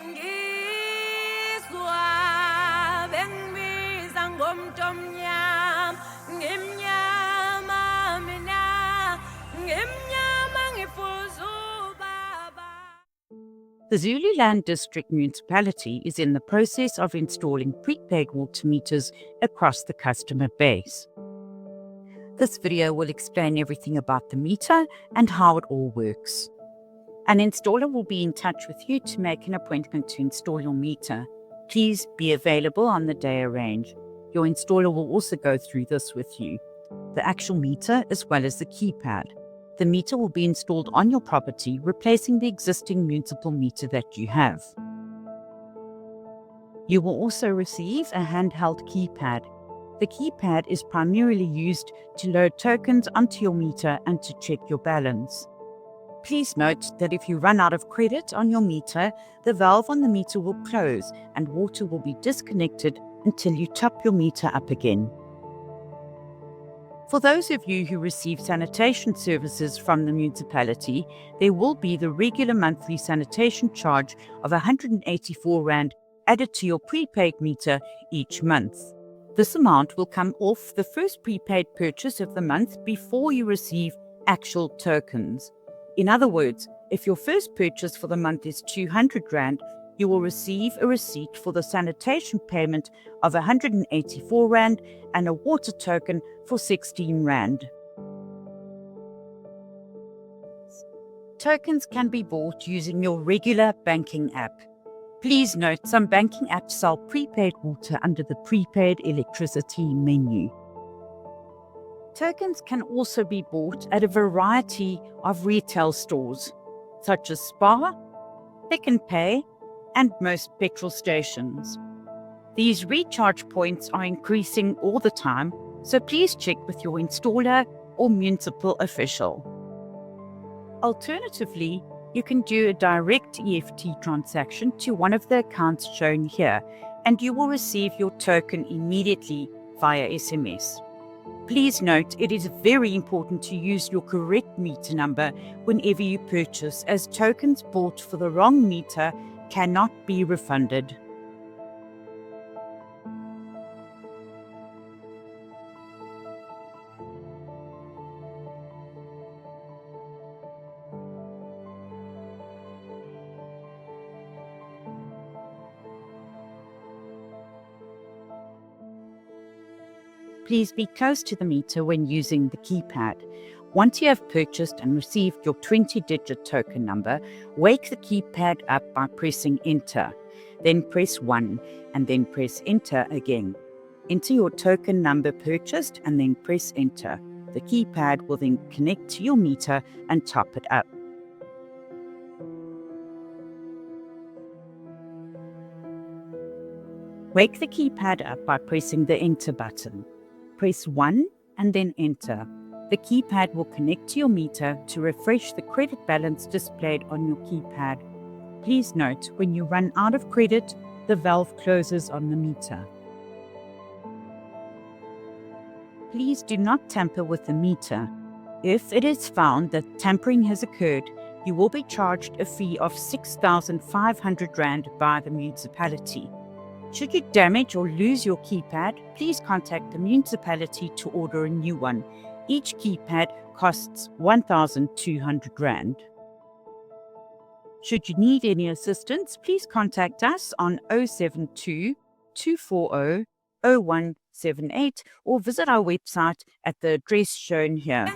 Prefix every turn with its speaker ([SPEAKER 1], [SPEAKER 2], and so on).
[SPEAKER 1] Ngizwa bengibiza ngomntomnyama, ngimnyama mina, ngimnyama ngifuza ubaba.
[SPEAKER 2] The Zululand District Municipality is in the process of installing prepaid water meters across the customer base. This video will explain everything about the meter and how it all works. An installer will be in touch with you to make an appointment to install your meter. Please be available on the day arranged. Your installer will also go through this with you, the actual meter as well as the keypad. The meter will be installed on your property, replacing the existing municipal meter that you have. You will also receive a handheld keypad. The keypad is primarily used to load tokens onto your meter and to check your balance. Please note that if you run out of credit on your meter, the valve on the meter will close and water will be disconnected until you top your meter up again. For those of you who receive sanitation services from the municipality, there will be the regular monthly sanitation charge of R184 added to your prepaid meter each month. This amount will come off the first prepaid purchase of the month before you receive actual tokens. In other words, if your first purchase for the month is R200, you will receive a receipt for the sanitation payment of R184 and a water token for R16. Tokens can be bought using your regular banking app. Please note some banking apps sell prepaid water under the prepaid electricity menu. Tokens can also be bought at a variety of retail stores, such as Spar, Pick n Pay, and most petrol stations. These recharge points are increasing all the time, so please check with your installer or municipal official. Alternatively, you can do a direct EFT transaction to one of the accounts shown here, and you will receive your token immediately via SMS. Please note it is very important to use your correct meter number whenever you purchase, as tokens bought for the wrong meter cannot be refunded. Please be close to the meter when using the keypad. Once you have purchased and received your 20-digit token number, wake the keypad up by pressing Enter. Then press 1 and then press Enter again. Enter your token number purchased and then press Enter. The keypad will then connect to your meter and top it up. Wake the keypad up by pressing the Enter button. Press 1 and then Enter. The keypad will connect to your meter to refresh the credit balance displayed on your keypad. Please note, when you run out of credit, the valve closes on the meter. Please do not tamper with the meter. If it is found that tampering has occurred, you will be charged a fee of R6,500 by the municipality. Should you damage or lose your keypad, please contact the municipality to order a new one. Each keypad costs R1,200. Should you need any assistance, please contact us on 072 240 0178 or visit our website at the address shown here.